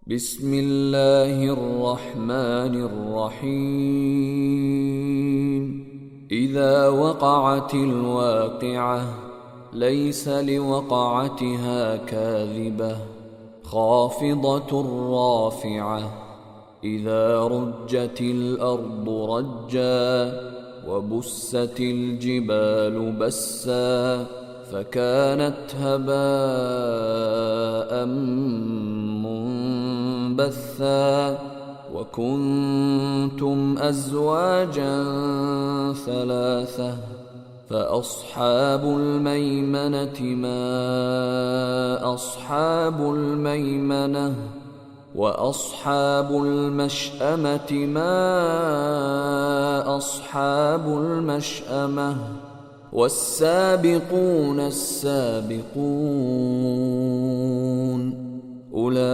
بسم الله الرحمن الرحيم. إذا وقعت الواقعة ليس لوقعتها كاذبة خافضة رافعة. إذا رجت الأرض رجا وبست الجبال بسا فكانت هباء منبثا وكنتم أزواجا ثلاثة فأصحاب الميمنة ما أصحاب الميمنة وأصحاب المشأمة ما أصحاب المشأمة والسابقون السابقون أولئك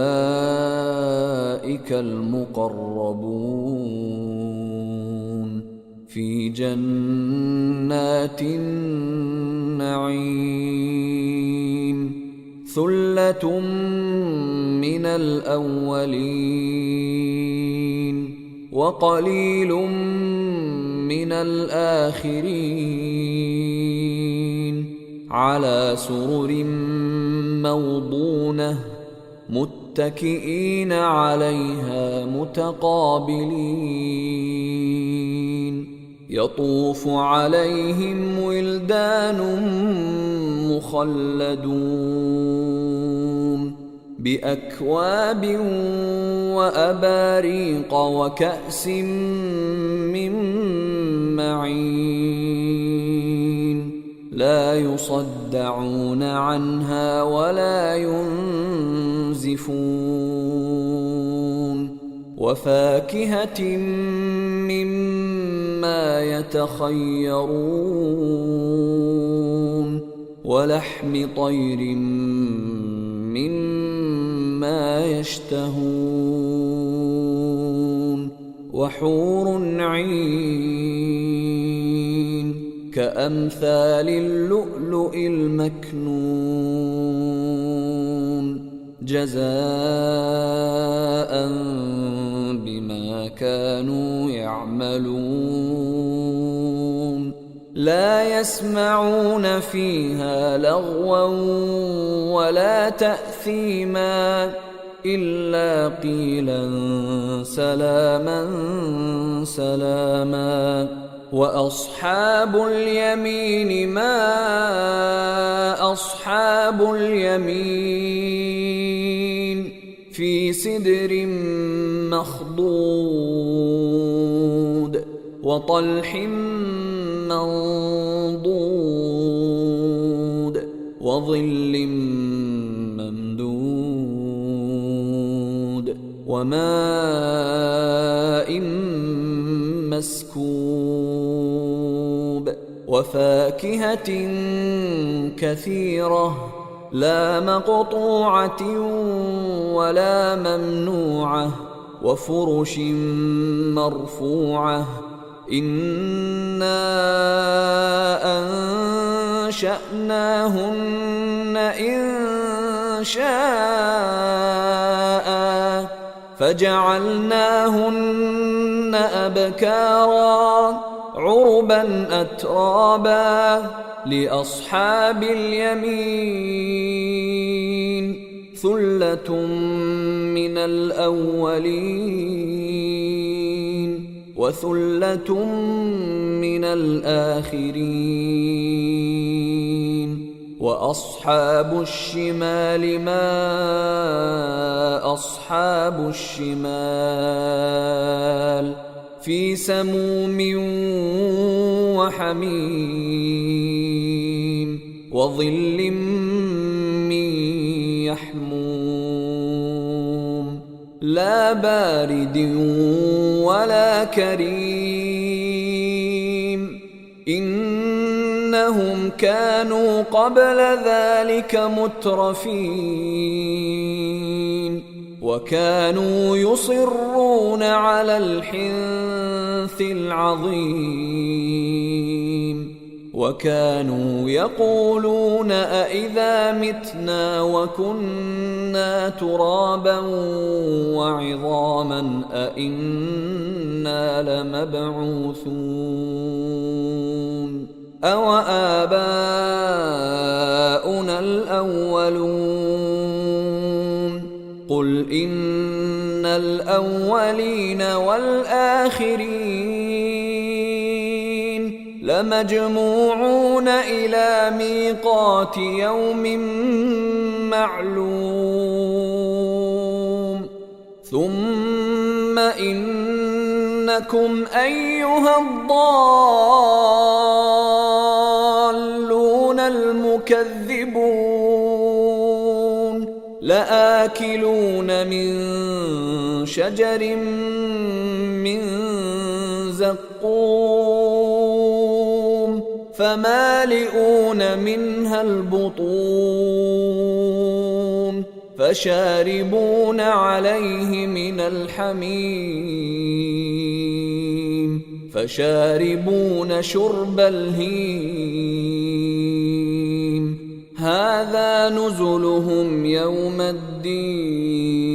المقربون في جنات النعيم ثلة من الأولين وقليل من الآخرين على سرر موضونة متكئين عليها متقابلين يطوف عليهم ولدان مخلدون بأكواب وأباريق وكأس من معين لا يصدعون عنها ولا ينزفون وفاكهة مما يتخيرون ولحم طير مما يشتهون وحور عين كأمثال اللؤلؤ المكنون جزاء بما كانوا يعملون لا يسمعون فيها لغوا ولا تأثيما إلا قيلا سلاما سلاما وأصحاب اليمين ما أصحاب اليمين في سدر مخضود وطلح منضود وظل ممدود وماء مسكوب وفاكهة كثيرة لا مقطوعة ولا ممنوعة وفرش مرفوعة إنا أنشأناهن إن شاء فجعلناهن أبكارا عربا أترابا لأصحاب اليمين ثلة من الأولين وثلة من الآخرين وأصحاب الشمال ما أصحاب الشمال في سموم وحميم وظل من يحموم لا بارد ولا كريم إنهم كانوا قبل ذلك مترفين وكانوا يصرون على الحنث العظيم وكانوا يقولون أإذا متنا وكنا ترابا وعظاما أإنا لمبعوثون أوآباؤنا الأولون قل إن الأولين والآخرين لمجموعون إلى ميقات يوم معلوم ثم إنكم أيها الضالون المكذبون لآكلون من شجر من زقوم فمالئون منها البطون فشاربون عليه من الحميم فشاربون شرب الهيم هذا نزلهم يوم الدين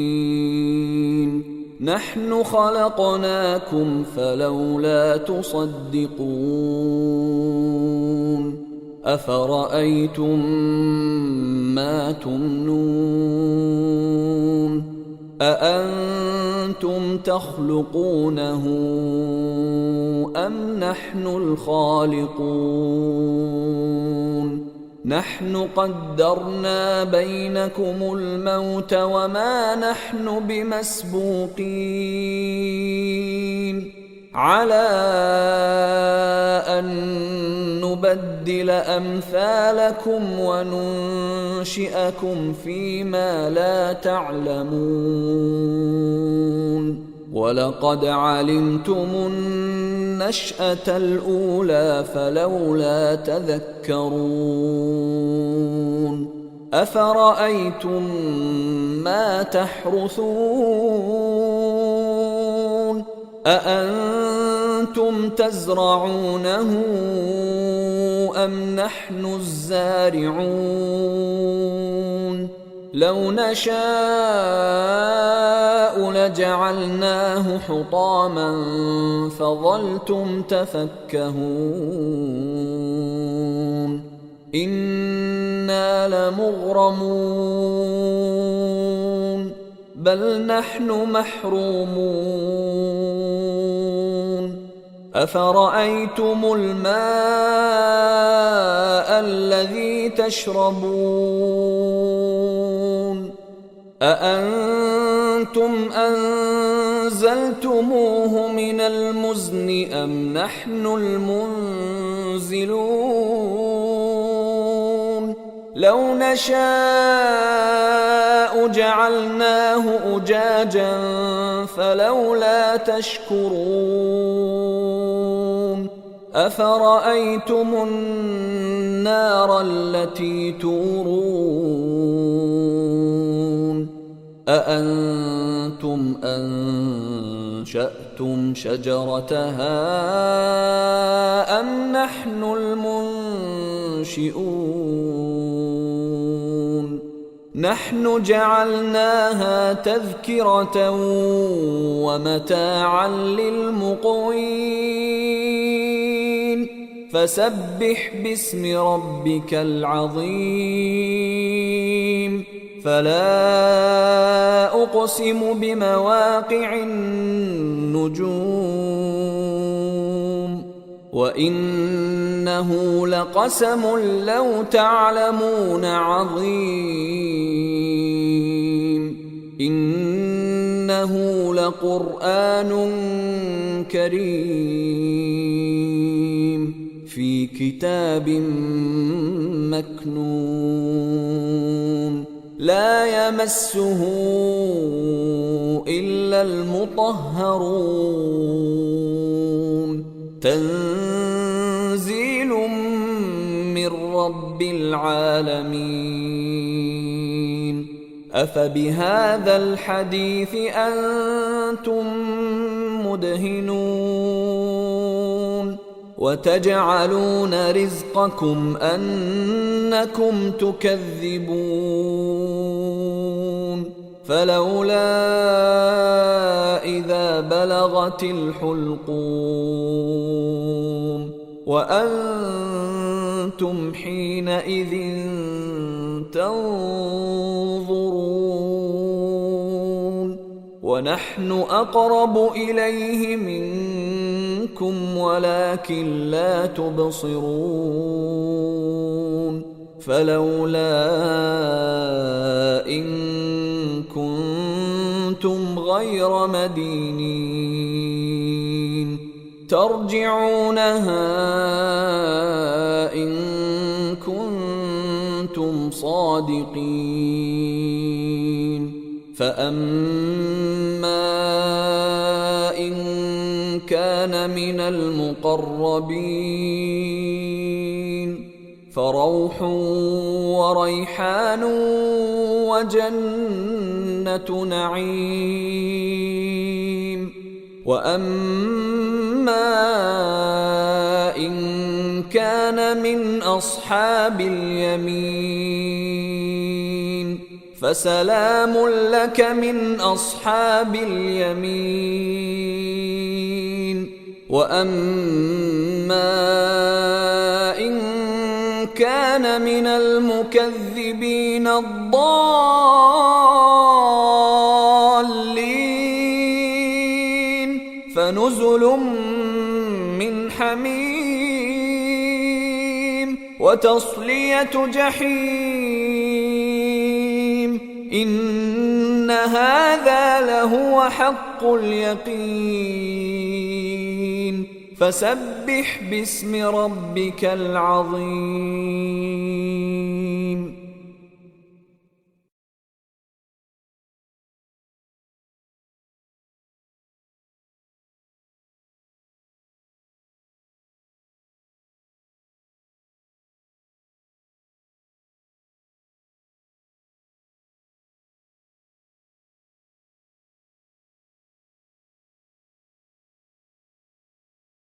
نحن خلقناكم فلولا تصدقون أفرأيتم ما تمنون أأنتم تخلقونه أم نحن الخالقون نحن قدرنا بينكم الموت وما نحن بمسبوقين على أن نبدل أمثالكم وننشئكم فيما لا تعلمون ولقد علمتم النشأة الأولى فلولا تذكرون أفرأيتم ما تحرثون أأنتم تزرعونه أم نحن الزارعون لو نشاء لجعلناه حطاما فظلتم تفكهون إنا لمغرمون بل نحن محرومون أفرأيتم الماء الذي تشربون أأنتم أنزلتموه من المزن أم نحن المنزلون لو نشاء جعلناه أجاجا فلولا تشكرون أفرأيتم النار التي تورون أأنتم أنشأتم شجرتها أم نحن المنشئون نحن جعلناها تذكرة ومتاعا للمقوين فسبح باسم ربك العظيم فلا أقسم بمواقع النجوم وإنه لقسم لو تعلمون عظيم إنه لقرآن كريم في كتاب مكنون لا يمسه إلا المطهرون تنزيل من رب العالمين أفبهذا الحديث أنتم مدهنون وتجعلون رزقكم أنكم تكذبون فلولا إذا بلغت الحلقوم وأنتم حينئذ تنظرون ونحن أقرب إليه منكم ولكن لا تبصرون فلولا إن كنتم غير مدينين ترجعونها إن كنتم صادقين فأما إن كان من المقربين فروح وريحان وجنة نعيم وأما إن كان من أصحاب اليمين فسلام لك من أصحاب اليمين وأما إن كان من المكذبين الضالين فنزل من حميم وتصلية جحيم إن هذا لهو حق اليقين فسبح باسم ربك العظيم